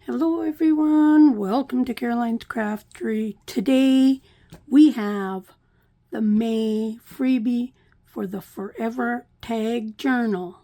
Hello everyone, welcome to Caroline's Craftery. Today we have the May freebie for the Forever Tag Journal.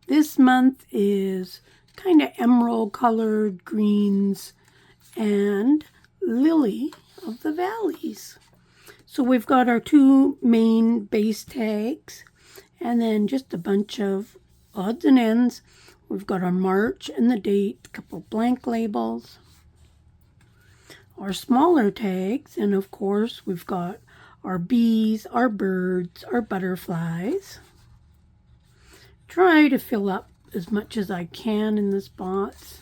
This month is kind of emerald colored greens and lily of the valleys. So we've got our two main base tags and then just a bunch of odds and ends. We've got our March and the date, a couple blank labels, our smaller tags, and of course we've got our bees, our birds, our butterflies. Try to fill up as much as I can in the spots.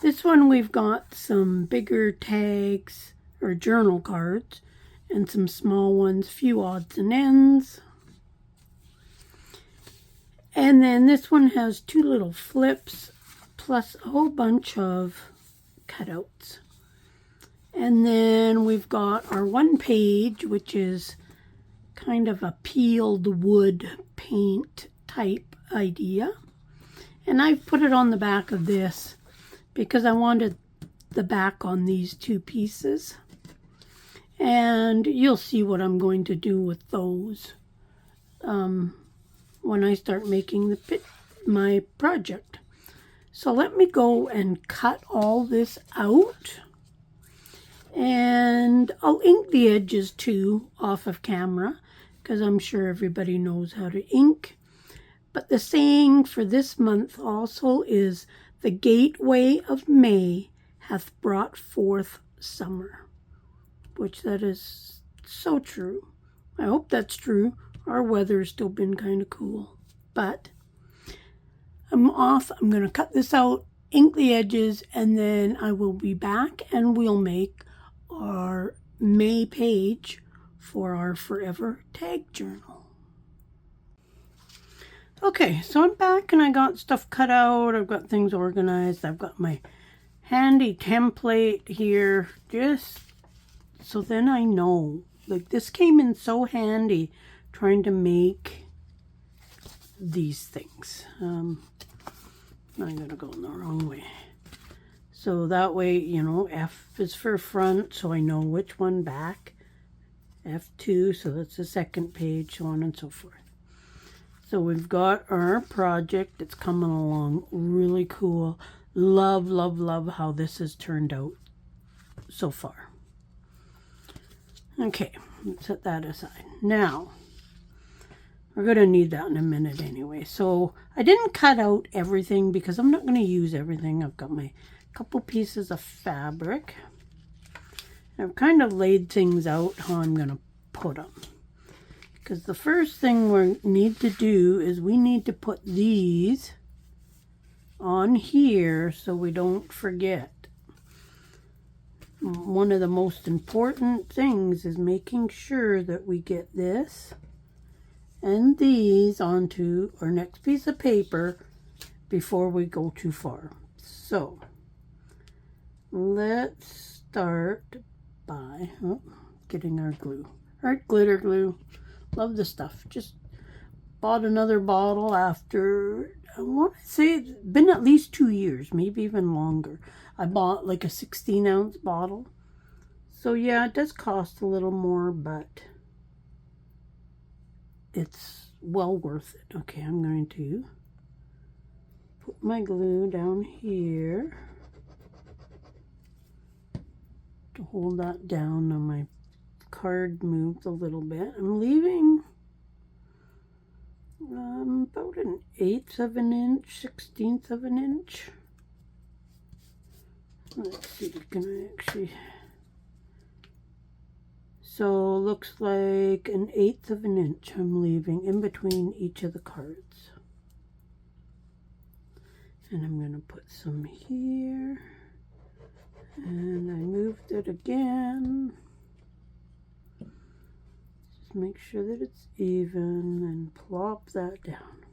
This one we've got some bigger tags or journal cards and some small ones, few odds and ends. And then this one has two little flips plus a whole bunch of cutouts. And then we've got our one page, which is kind of a peeled wood paint type idea. And I've put it on the back of this because I wanted the back on these two pieces. And you'll see what I'm going to do with those when I start making my project. So let me go and cut all this out, and I'll ink the edges too off of camera because I'm sure everybody knows how to ink. But the saying for this month also is, the gateway of May hath brought forth summer, which that is so true. I hope that's true. Our weather's still been kind of cool, but I'm off. I'm going to cut this out, ink the edges, and then I will be back and we'll make our May page for our Forever Tag Journal. Okay, so I'm back and I got stuff cut out. I've got things organized. I've got my handy template here just so then I know. Like, this came in so handy trying to make these things. I'm gonna go in the wrong way. So that way, you know, F is for front, so I know which one back. F2, so that's the second page, so on and so forth. So we've got our project. It's coming along really cool. Love, love, love how this has turned out so far. Okay, let's set that aside. Now, we're going to need that in a minute anyway. So I didn't cut out everything because I'm not going to use everything. I've got my couple pieces of fabric. I've kind of laid things out how I'm going to put them. Because the first thing we need to do is we need to put these on here so we don't forget. One of the most important things is making sure that we get this and these onto our next piece of paper before we go too far. So let's start by getting our glue. Our glitter glue. Love the stuff. Just bought another bottle after, I want to say it's been at least 2 years, maybe even longer. I bought like a 16-ounce bottle. So yeah, it does cost a little more, but it's well worth it. Okay, I'm going to put my glue down here to hold that down. Now my card moved a little bit. I'm leaving about an 1/8 of an inch, 1/16 of an inch. Let's see, can I actually... So looks like an 1/8 of an inch I'm leaving in between each of the cards. And I'm going to put some here. And I moved it again. Just make sure that it's even and plop that down.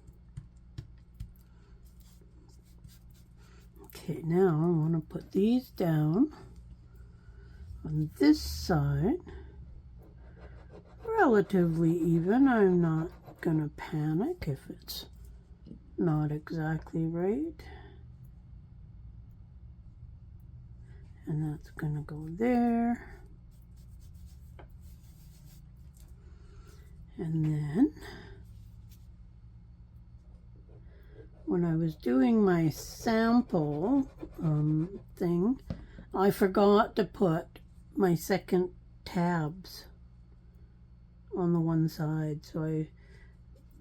Okay, now I want to put these down on this side. Relatively even. I'm not gonna panic if it's not exactly right. And that's gonna go there. And then when I was doing my sample thing, I forgot to put my second tabs on the one side. So I've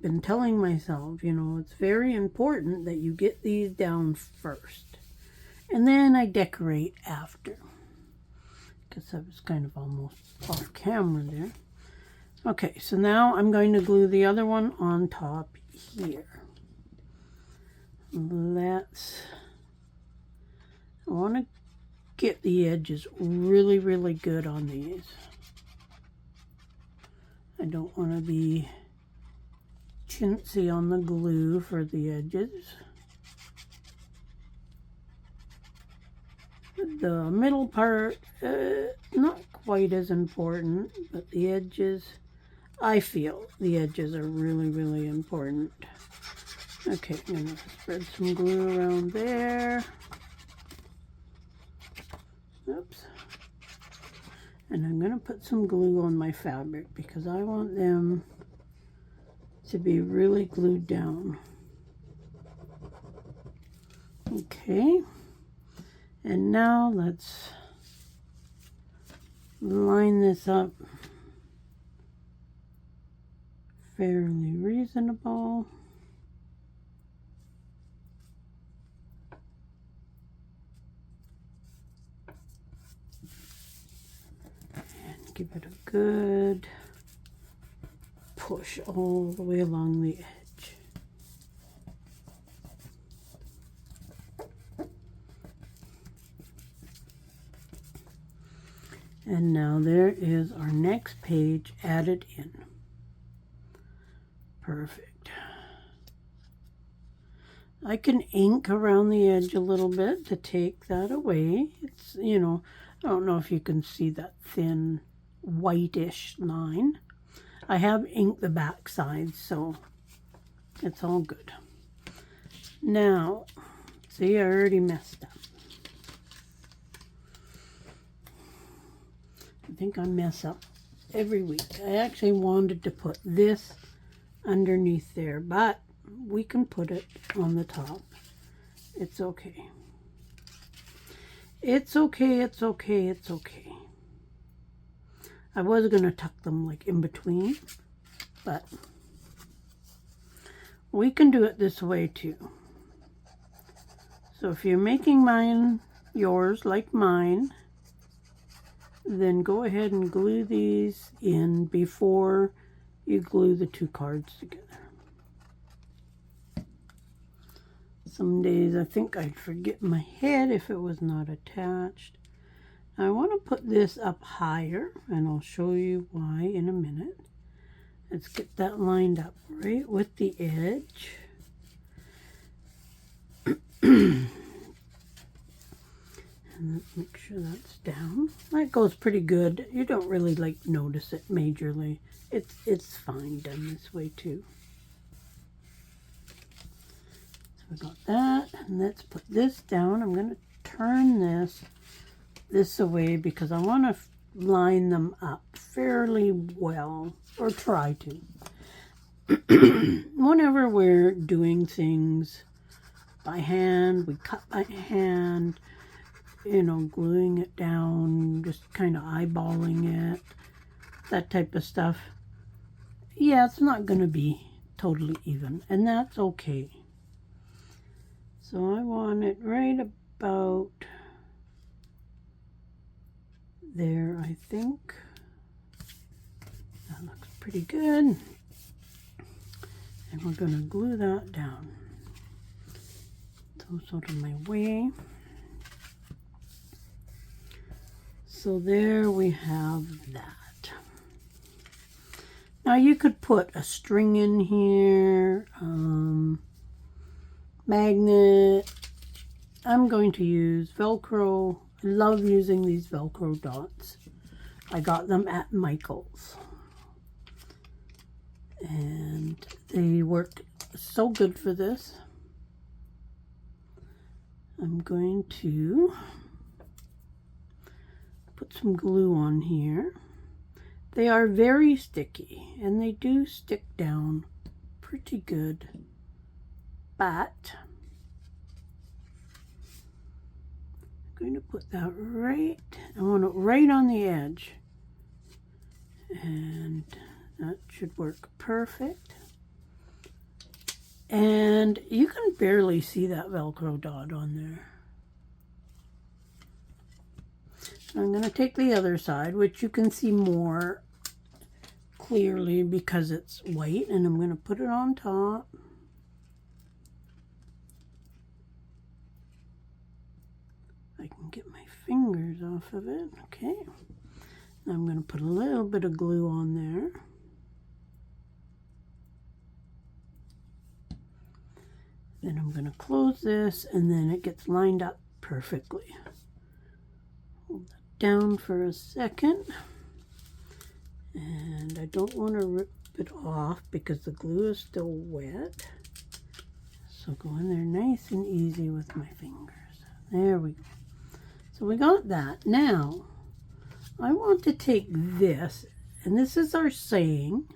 been telling myself, you know, it's very important that you get these down first. And then I decorate after. Because I was kind of almost off camera there. Okay, so now I'm going to glue the other one on top here. I want to get the edges really, really good on these. I don't want to be chintzy on the glue for the edges. The middle part, not quite as important, but the edges, I feel the edges are really, really important. Okay, I'm going to spread some glue around there. Oops. And I'm going to put some glue on my fabric because I want them to be really glued down. Okay. And now let's line this up fairly reasonable. And give it a good push all the way along the edge. And now there is our next page added in. Perfect. I can ink around the edge a little bit to take that away. It's, you know, I don't know if you can see that thin whitish line. I have inked the back side, so it's all good. Now, see, I already messed up. I think I mess up every week. I actually wanted to put this underneath there, but we can put it on the top. It's okay. It's okay, it's okay, it's okay. I was going to tuck them like in between, but we can do it this way too. So if you're making yours like mine, then go ahead and glue these in before you glue the two cards together. Some days I think I'd forget my head if it was not attached. I want to put this up higher, and I'll show you why in a minute. Let's get that lined up right with the edge. And let's make sure that's down. That goes pretty good. You don't really like notice it majorly. It's fine done this way too. So we got that, and let's put this down. I'm going to turn this away because I want to line them up fairly well, or try to. Whenever we're doing things by hand, we cut by hand, you know, gluing it down, just kind of eyeballing it, that type of stuff. Yeah, it's not going to be totally even, and that's okay. So I want it right about there, I think. That looks pretty good. And we're going to glue that down. Those out of my way. So there we have that. Now you could put a string in here, magnet. I'm going to use Velcro. I love using these Velcro dots. I got them at Michael's. And they work so good for this. I'm going to put some glue on here. They are very sticky, and they do stick down pretty good, but I'm going to put that right, I want it right on the edge, and that should work perfect. And you can barely see that Velcro dot on there. I'm going to take the other side, which you can see more clearly because it's white, and I'm going to put it on top. I can get my fingers off of it. Okay. Now I'm going to put a little bit of glue on there. Then I'm going to close this, and then it gets lined up perfectly. Hold that down for a second. And I don't want to rip it off because the glue is still wet. So go in there nice and easy with my fingers. There we go. So we got that. Now, I want to take this, and this is our saying,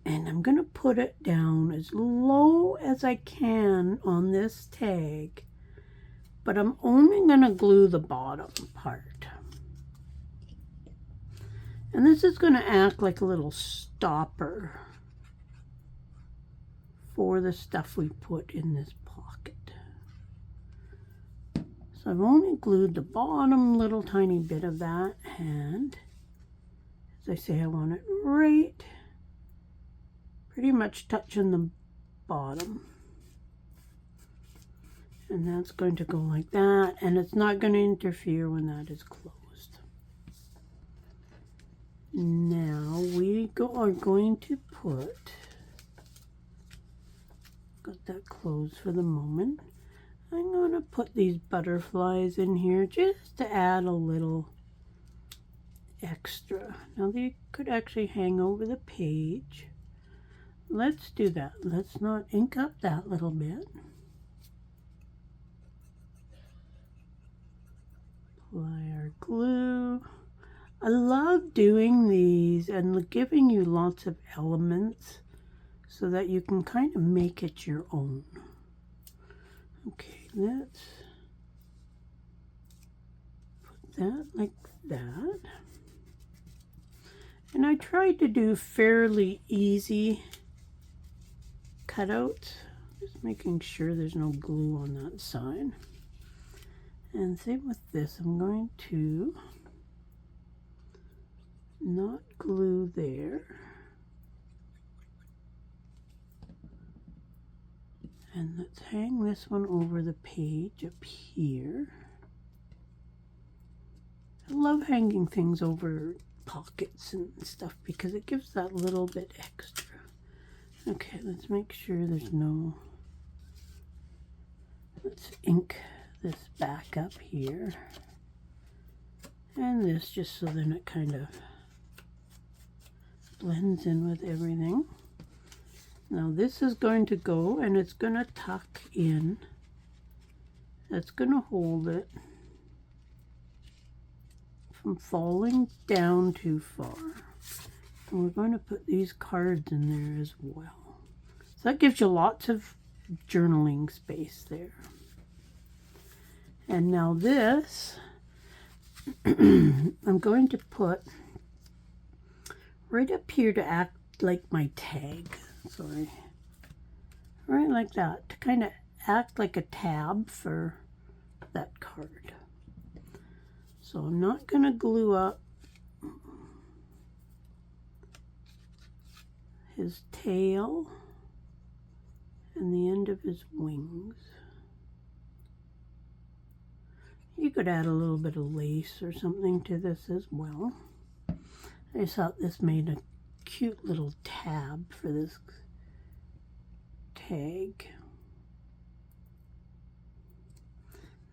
and I'm going to put it down as low as I can on this tag, but I'm only going to glue the bottom part. And this is going to act like a little stopper for the stuff we put in this pocket. So I've only glued the bottom little tiny bit of that, and as I say, I want it right, pretty much touching the bottom. And that's going to go like that, and it's not going to interfere when that is closed. Now we are going to put, got that closed for the moment. I'm going to put these butterflies in here just to add a little extra. Now they could actually hang over the page. Let's do that. Let's not ink up that little bit. Apply our glue. I love doing these and giving you lots of elements so that you can kind of make it your own. Okay, let's put that like that. And I tried to do fairly easy cutouts, just making sure there's no glue on that side. And same with this, I'm going to not glue there. And let's hang this one over the page up here. I love hanging things over pockets and stuff because it gives that little bit extra. Okay, let's make sure there's no, let's ink this back up here. And this just so then it kind of blends in with everything. Now this is going to go and it's going to tuck in. That's going to hold it from falling down too far. And we're going to put these cards in there as well. So that gives you lots of journaling space there. And now this, I'm going to put right up here to act like my tag. Sorry. Right like that, to kind of act like a tab for that card. So I'm not going to glue up his tail and the end of his wings. You could add a little bit of lace or something to this as well. I thought this made a cute little tab for this tag.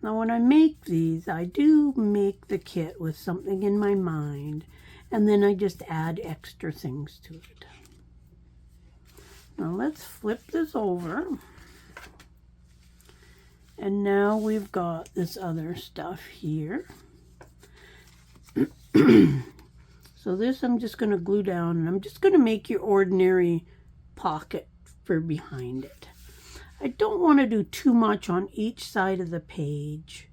Now when I make these, I do make the kit with something in my mind, and then I just add extra things to it. Now let's flip this over. And now we've got this other stuff here. So this I'm just going to glue down, and I'm just going to make your ordinary pocket for behind it. I don't want to do too much on each side of the page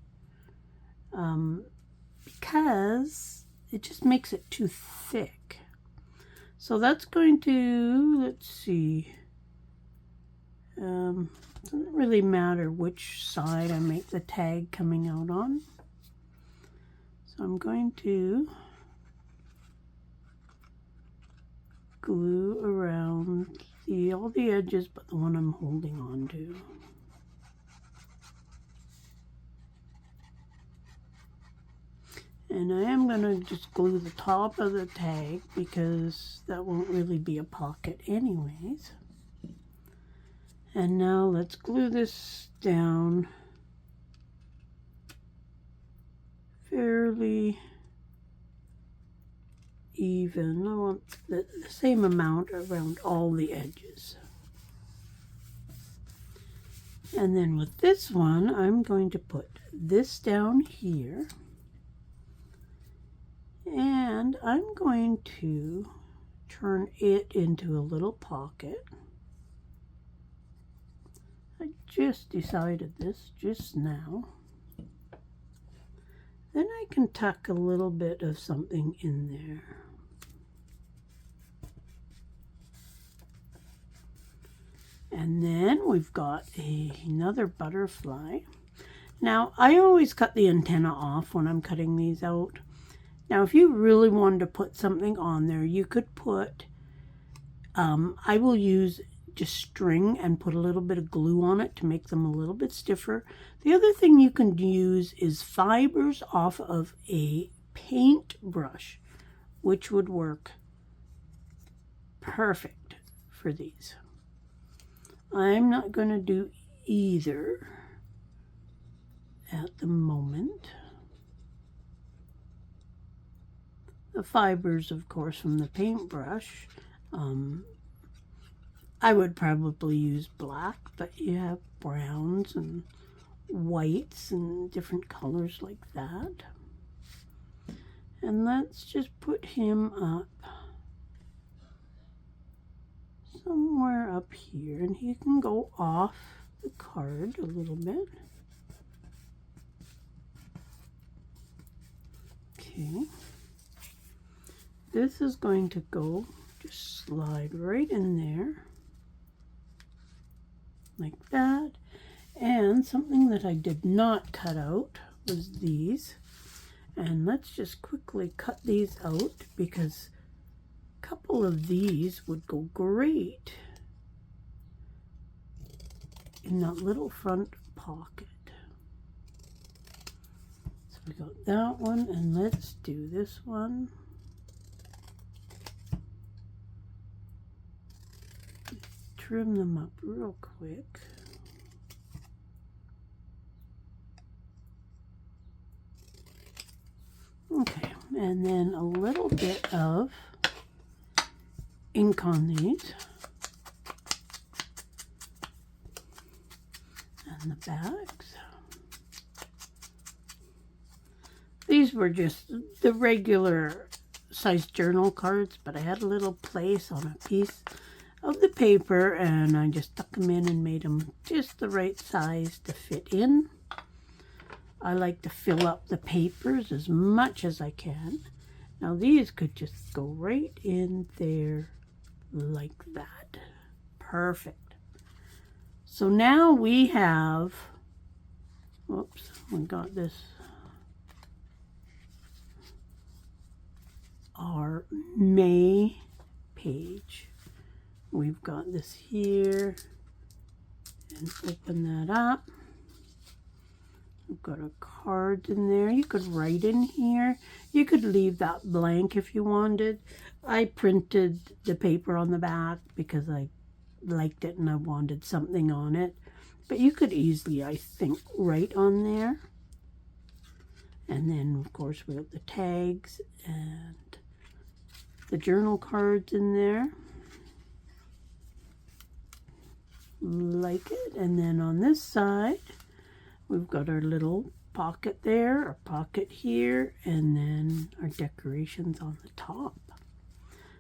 because it just makes it too thick. So that's going to, let's see, doesn't really matter which side I make the tag coming out on. So I'm going to glue around all the edges but the one I'm holding on to. And I am going to just glue the top of the tag because that won't really be a pocket anyways. And now let's glue this down fairly even. I want the same amount around all the edges. And then with this one, I'm going to put this down here. And I'm going to turn it into a little pocket. I just decided this just now. Then I can tuck a little bit of something in there. And then we've got another butterfly. Now, I always cut the antenna off when I'm cutting these out. Now, if you really wanted to put something on there, you could put, I will use just string and put a little bit of glue on it to make them a little bit stiffer. The other thing you can use is fibers off of a paintbrush, which would work perfect for these. I'm not going to do either at the moment. The fibers, of course, from the paintbrush. I would probably use black, but you have browns and whites and different colors like that. And let's just put him up somewhere up here, and he can go off the card a little bit. Okay. This is going to go, just slide right in there, like that. And something that I did not cut out was these. And let's just quickly cut these out because a couple of these would go great in that little front pocket. So we got that one, and let's do this one. Trim them up real quick. Okay, and then a little bit of ink on these. And the backs. These were just the regular size journal cards, but I had a little place on a piece of the paper, and I just stuck them in and made them just the right size to fit in. I like to fill up the papers as much as I can. Now these could just go right in there like that. Perfect. So now we have, whoops, we got this, our May page. We've got this here, and open that up. We've got our cards in there. You could write in here. You could leave that blank if you wanted. I printed the paper on the back because I liked it and I wanted something on it. But you could easily, I think, write on there. And then, of course, we have the tags and the journal cards in there. Like it. And then on this side, we've got our little pocket there, a pocket here, and then our decorations on the top.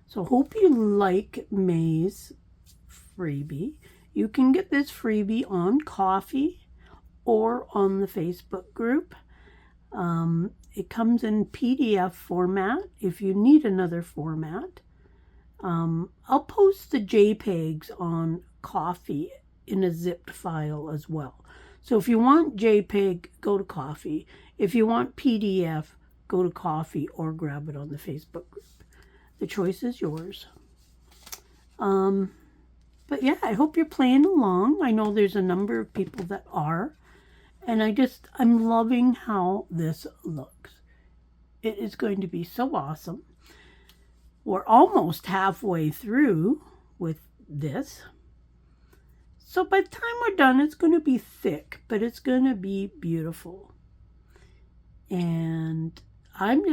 So hope you like May's freebie. You can get this freebie on Ko-fi or on the Facebook group. It comes in PDF format if you need another format. I'll post the JPEGs on Ko-fi in a zipped file as well. So if you want JPEG, go to Ko-fi. If you want PDF, go to Ko-fi or grab it on the Facebook group. The choice is yours. But yeah, I hope you're playing along. I know there's a number of people that are. And I'm loving how this looks. It is going to be so awesome. We're almost halfway through with this. So by the time we're done, it's going to be thick, but it's going to be beautiful. And I'm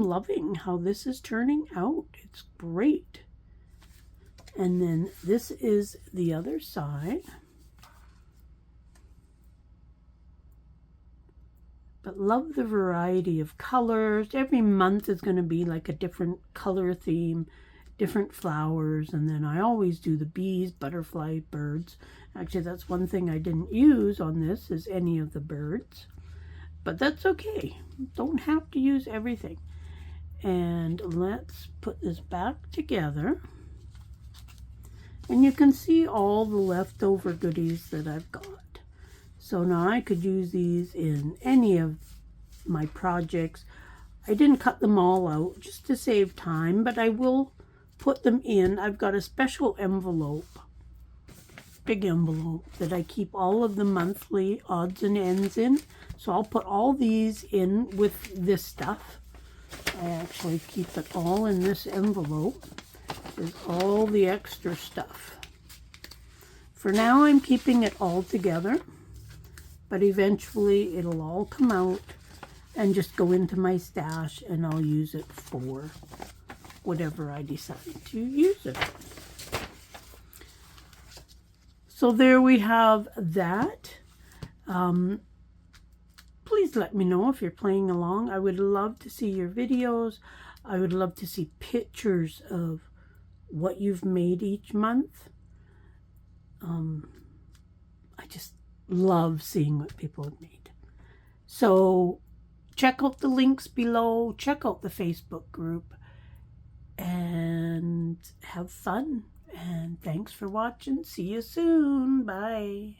loving how this is turning out. It's great. And then this is the other side. But love the variety of colors. Every month is going to be like a different color theme, different flowers. And then I always do the bees, butterfly, birds. Actually, that's one thing I didn't use on this is any of the birds. But that's okay. Don't have to use everything. And let's put this back together. And you can see all the leftover goodies that I've got. So now I could use these in any of my projects. I didn't cut them all out just to save time, but I will put them in. I've got a special envelope, big envelope, that I keep all of the monthly odds and ends in. So I'll put all these in with this stuff. I actually keep it all in this envelope. There's all the extra stuff. For now, I'm keeping it all together, but eventually it'll all come out and just go into my stash, and I'll use it for whatever I decide to use it. So there we have that. Please let me know if you're playing along. I would love to see your videos. I would love to see pictures of what you've made each month. I just love seeing what people have made. So check out the links below. Check out the Facebook group. And have fun. And thanks for watching. See you soon. Bye.